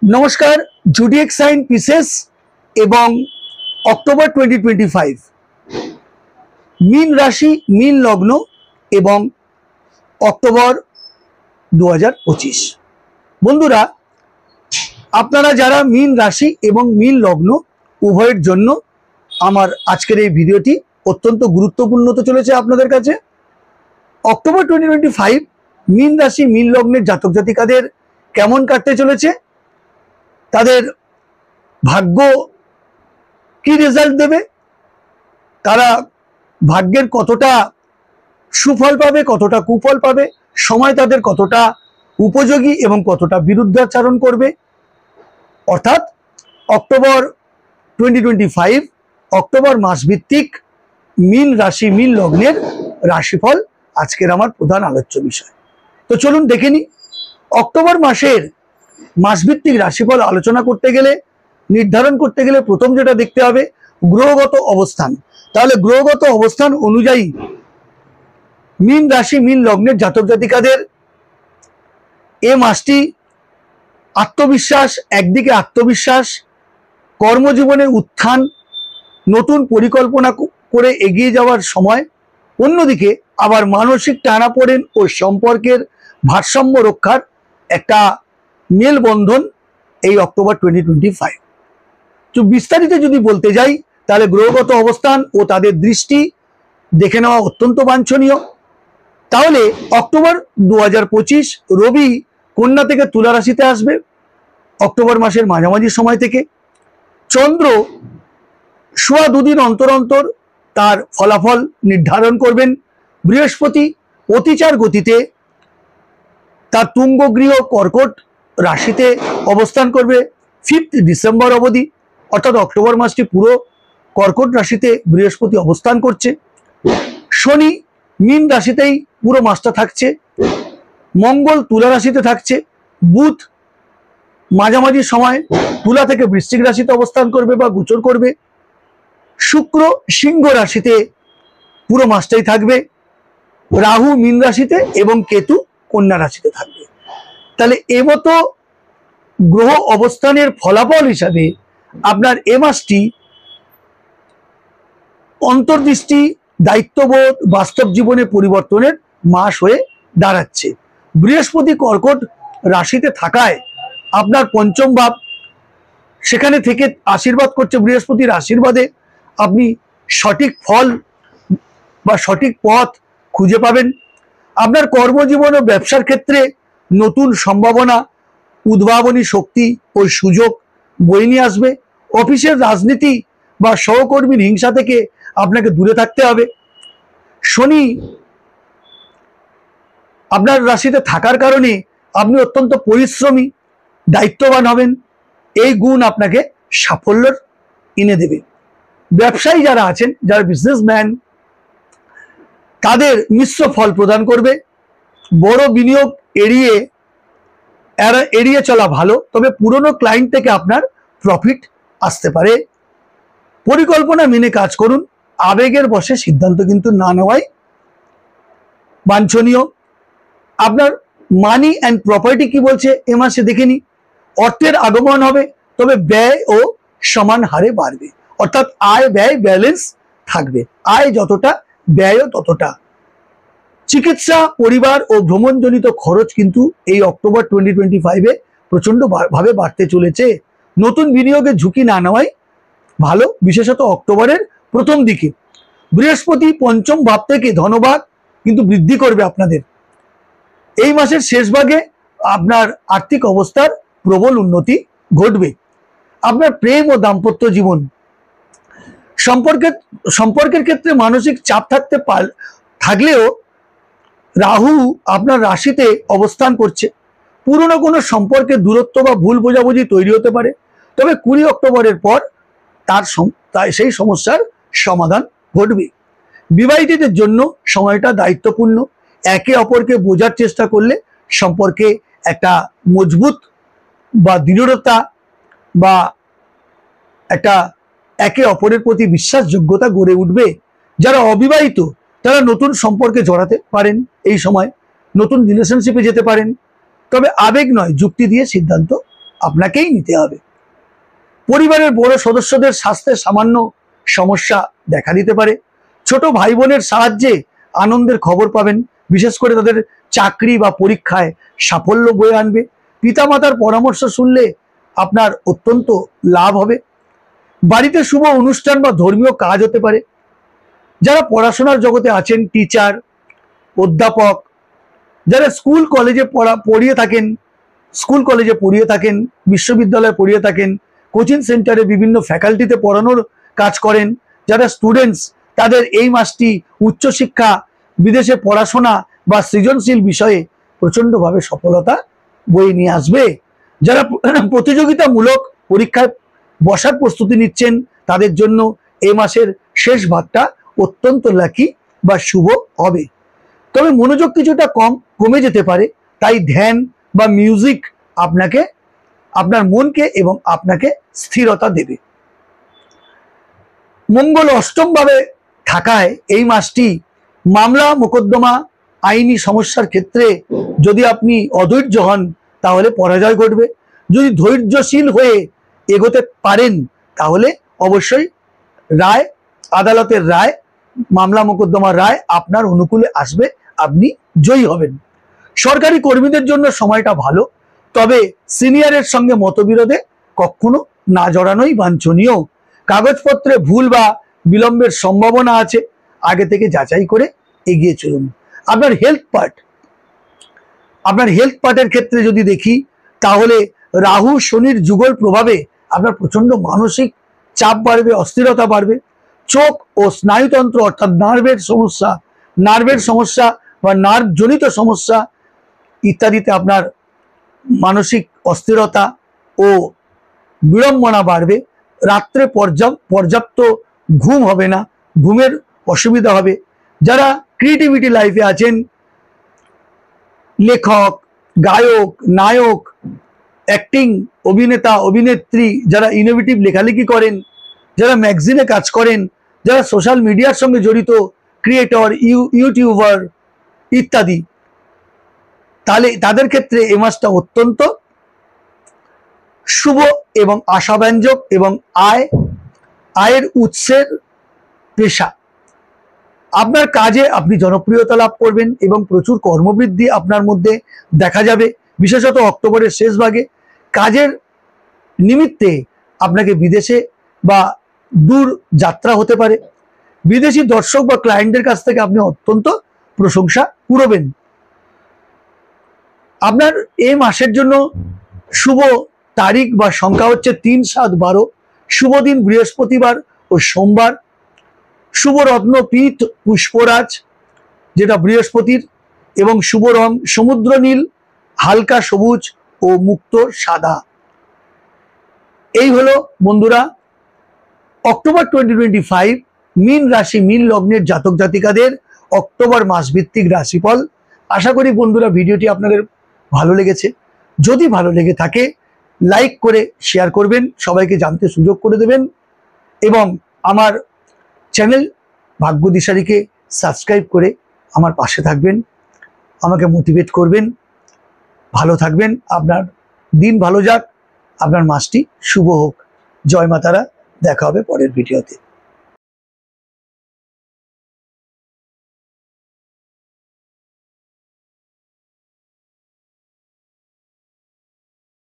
নমস্কার, জুডিয়েক sign pieces এবং October 2025 মীন রাশি মীন লগ্ন এবং অক্টোবর 2025। বন্ধুরা, আপনারা যারা মীন রাশি এবং মীন লগ্ন উভয়ের জন্য আমার আজকের এই ভিডিওটি অত্যন্ত গুরুত্বপূর্ণ হতে চলেছে আপনাদের কাছে। অক্টোবর 2025 মীন রাশি মীন লগ্নের জাতক জাতিকাদের কেমন কাটতে চলেছে, তাদের ভাগ্য কি রেজাল্ট দেবে, তারা ভাগ্যের কতটা সুফল পাবে, কতটা কুফল পাবে, সময় তাদের কতটা উপযোগী এবং কতটা বিরুদ্ধাচরণ করবে, অর্থাৎ অক্টোবর 2025 অক্টোবর মাস ভিত্তিক মীন রাশি মীন লগ্নের রাশিফল আজকের আমার প্রধান আলোচ্য বিষয়। তো চলুন দেখে নিই। অক্টোবর মাসের মাসভিত্তিক রাশিফল আলোচনা করতে গেলে, নির্ধারণ করতে গেলে প্রথম যেটা দেখতে হবে গ্রহগত অবস্থান। তাহলে গ্রহগত অবস্থান অনুযায়ী মীন রাশি মীন লগ্নের জাতক জাতিকাদের এ মাসটি আত্মবিশ্বাস, একদিকে আত্মবিশ্বাস, কর্মজীবনে উত্থান, নতুন পরিকল্পনা করে এগিয়ে যাওয়ার সময়, অন্যদিকে আবার মানসিক টানাপোড়েন ও সম্পর্কের ভারসাম্য রক্ষার একটা মেলবন্ধন এই অক্টোবর 2025। তো বিস্তারিত যদি বলতে যাই তাহলে গ্রহগত অবস্থান ও তাদের দৃষ্টি দেখে নেওয়া অত্যন্ত বাঞ্ছনীয়। তাহলে অক্টোবর 2025 রবি কন্যা থেকে তুলা রাশিতে আসবে অক্টোবর মাসের মাঝামাঝি সময় থেকে। চন্দ্র সোয়া দুদিন অন্তর অন্তর তার ফলাফল নির্ধারণ করবেন। বৃহস্পতি অতিচার গতিতে তার তুঙ্গ গৃহ কর্কট রাশিতে অবস্থান করবে 5 ডিসেম্বর অবধি, অর্থাৎ অক্টোবর মাসটি পুরো কর্কট রাশিতে বৃহস্পতি অবস্থান করছে। শনি মীন রাশিতেই পুরো মাসটা থাকছে। মঙ্গল তুলা রাশিতে থাকছে। বুধ মাঝামাঝি সময় তুলা থেকে বৃশ্চিক রাশিতে অবস্থান করবে বা গোচর করবে। শুক্র সিংহ রাশিতে পুরো মাসটাই থাকবে। রাহু মীন রাশিতে এবং কেতু কন্যা রাশিতে থাকবে। তাহলে মতো গ্রহ অবস্থানের ফলাফল হিসাবে আপনার এ মাসটি অন্তর্দৃষ্টি, দায়িত্ববোধ, বাস্তব জীবনে পরিবর্তনের মাস হয়ে দাঁড়াচ্ছে। বৃহস্পতি কর্কট রাশিতে থাকায় আপনার পঞ্চম ভাব, সেখানে থেকে আশীর্বাদ করছে। বৃহস্পতির আশীর্বাদে আপনি সঠিক ফল বা সঠিক পথ খুঁজে পাবেন। আপনার কর্মজীবন ও ব্যবসার ক্ষেত্রে নতুন সম্ভাবনা, উদ্ভাবনী শক্তি ও সুযোগ বয়ে নিয়ে আসবে। অফিসের রাজনীতি বা সহকর্মীর হিংসা থেকে আপনাকে দূরে থাকতে হবে। শনি আপনার রাশিতে থাকার কারণে আপনি অত্যন্ত পরিশ্রমী, দায়িত্ববান হবেন। এই গুণ আপনাকে সাফল্য এনে দেবে। ব্যবসায়ী যারা আছেন, যারা বিজনেসম্যান, তাদের মিশ্র ফল প্রদান করবে। বড় বিনিয়োগ এড়িয়ে চলা ভালো, তবে পুরনো ক্লায়েন্ট থেকে আপনার প্রফিট আসতে পারে। পরিকল্পনা মেনে কাজ করুন। আবেগের বশে সিদ্ধান্ত কিন্তু না নেওয়াই বাঞ্ছনীয়। আপনার মানি অ্যান্ড প্রপার্টি কি বলছে এ মাসে দেখে নি। অর্থের আগমন হবে, তবে ব্যয় ও সমান হারে বাড়বে, অর্থাৎ আয় ব্যয় ব্যালেন্স থাকবে। আয় যতটা, ব্যয়ও ততটা। চিকিৎসা, পরিবার ও ভ্রমণজনিত খরচ কিন্তু এই অক্টোবর 2025 প্রচন্ড ভাবে বাড়তে চলেছে। নতুন বিনিয়োগের ঝুঁকি না নেওয়াই ভালো, বিশেষত অক্টোবরের প্রথম দিকে। বৃহস্পতি পঞ্চম ভাব থেকে ধনভাগ কিন্তু বৃদ্ধি করবে আপনাদের। এই মাসের শেষ ভাগে আপনার আর্থিক অবস্থার প্রবল উন্নতি ঘটবে। আপনার প্রেম ও দাম্পত্য জীবন, সম্পর্কের ক্ষেত্রে মানসিক চাপ থাকলেও রাহু আপনার রাশিতে অবস্থান করছে। পুরনো কোনো সম্পর্কে দূরত্ব বা ভুল বোঝাবুঝি তৈরি হতে পারে, তবে 20 অক্টোবরের পর সেই সমস্যার সমাধান ঘটবে। বিবাহিতদের জন্য সময়টা দায়িত্বপূর্ণ। একে অপরকে বোঝার চেষ্টা করলে সম্পর্কে একটা মজবুত বা দৃঢ়তা বা একটা একে অপরের প্রতি বিশ্বাসযোগ্যতা গড়ে উঠবে। যারা অবিবাহিত তারা নতুন সম্পর্কে জড়াতে পারেন, এই সময় নতুন রিলেশনশিপে যেতে পারেন। তবে আবেগ নয়, যুক্তি দিয়ে সিদ্ধান্ত আপনাকেই নিতে হবে। পরিবারের বড় সদস্যদের স্বাস্থ্যের সামান্য সমস্যা দেখা দিতে পারে। ছোট ভাই বোনের সাহায্যে আনন্দের খবর পাবেন, বিশেষ করে তাদের চাকরি বা পরীক্ষায় সাফল্য বয়ে আনবে। পিতামাতার পরামর্শ শুনলে আপনার অত্যন্ত লাভ হবে। বাড়িতে শুভ অনুষ্ঠান বা ধর্মীয় কাজ হতে পারে। যারা পড়াশোনার জগতে আছেন, টিচার, অধ্যাপক, যারা স্কুল কলেজে পড়িয়ে থাকেন, বিশ্ববিদ্যালয়ে পড়িয়ে থাকেন, কোচিং সেন্টারে বিভিন্ন ফ্যাকাল্টিতে পড়ানোর কাজ করেন, যারা স্টুডেন্টস, তাদের এই মাসটি উচ্চশিক্ষা, বিদেশে পড়াশোনা বা সৃজনশীল বিষয়ে প্রচণ্ডভাবে সফলতা বয়ে নিয়ে আসবে। যারা প্রতিযোগিতামূলক পরীক্ষায় বসার প্রস্তুতি নিচ্ছেন, তাদের জন্য এই মাসের শেষ ভাগটা অত্যন্ত লাকি বা শুভ হবে। তবে মনোযোগ কিছুটা কমে যেতে পারে, তাই ধ্যান বা মিউজিক আপনার মনকে এবং আপনাকে স্থিরতা দেবে। মঙ্গল অষ্টম ভাবে থাকায় এই মাসটি মামলা মোকদ্দমা, আইনি সমস্যার ক্ষেত্রে যদি আপনি অধৈর্য হন তাহলে পরাজয় ঘটবে। যদি ধৈর্যশীল হয়ে এগোতে পারেন তাহলে অবশ্যই আদালতের রায়, মামলা মোকদ্দমার রায় আপনার অনুকূলে আসবে, আপনি জয়ী হবেন। সরকারি কর্মীদের জন্য সময়টা ভালো, তবে সিনিয়রের সঙ্গে মতবিরোধে কখনো না জড়ানোই বাঞ্ছনীয়। কাগজপত্রে ভুল বা বিলম্বের সম্ভাবনা আছে, আগে থেকে যাচাই করে এগিয়ে চলুন। আপনার হেলথ পার্টের ক্ষেত্রে যদি দেখি, তাহলে রাহু শনির যুগল প্রভাবে আপনার প্রচন্ড মানসিক চাপ বাড়বে, অস্থিরতা বাড়বে। চোখ ও স্নায়ুতন্ত্র অর্থাৎ নার্ভের সমস্যা বা নার্ভজনিত সমস্যা ইত্যাদিতে আপনার মানসিক অস্থিরতা ও বিড়ম্বনা বাড়বে। রাত্রে পর্যাপ্ত ঘুম হবে না, ঘুমের অসুবিধা হবে। যারা ক্রিয়েটিভিটি লাইফে আছেন, লেখক, গায়ক, নায়ক, অ্যাক্টিং, অভিনেতা, অভিনেত্রী, যারা ইনোভেটিভ লেখালেখি করেন, যারা ম্যাগাজিনে কাজ করেন, যারা সোশ্যাল মিডিয়ার সঙ্গে জড়িত, ক্রিয়েটর, ইউটিউবার ইত্যাদি, তাহলে তাদের ক্ষেত্রে এই মাসটা অত্যন্ত শুভ এবং আশাব্যঞ্জক এবং আয়ের উৎসের পেশা। আপনার কাজে আপনি জনপ্রিয়তা লাভ করবেন এবং প্রচুর কর্মবৃদ্ধি আপনার মধ্যে দেখা যাবে। বিশেষত অক্টোবরের শেষ ভাগে কাজের নিমিত্তে আপনাকে বিদেশে বা দূর যাত্রা হতে পারে। বিদেশি দর্শক বা ক্লায়েন্টের কাছ থেকে আপনি অত্যন্ত প্রশংসা কুড়বেন। আপনার এই মাসের জন্য শুভ তারিখ বা সংখ্যা হচ্ছে 3, 7, 12। শুভ দিন বৃহস্পতিবার ও সোমবার। শুভ রত্ন পীঠ পুষ্পরাজ, যেটা বৃহস্পতির, এবং শুভ রং সমুদ্র নীল, হালকা সবুজ ও মুক্ত সাদা। এই হলো বন্ধুরা অক্টোবর 2025 মীন রাশি, মীন লগ্নের জাতক জাতিকাদের অক্টোবর মাস ভিত্তিক রাশিফল। আশা করি বন্ধুরা ভিডিওটি আপনাদের ভালো লেগেছে। যদি ভালো লেগে থাকে লাইক করে শেয়ার করবেন, সবাইকে জানতে সুযোগ করে দেবেন এবং আমার চ্যানেল ভাগ্য দিশারিকে সাবস্ক্রাইব করে আমার পাশে থাকবেন, আমাকে মোটিভেট করবেন। ভালো থাকবেন, আপনার দিন ভালো যাক, আপনার মাসটি শুভ হোক। জয় মা তারা। দেখা হবে পরের ভিডিওতে।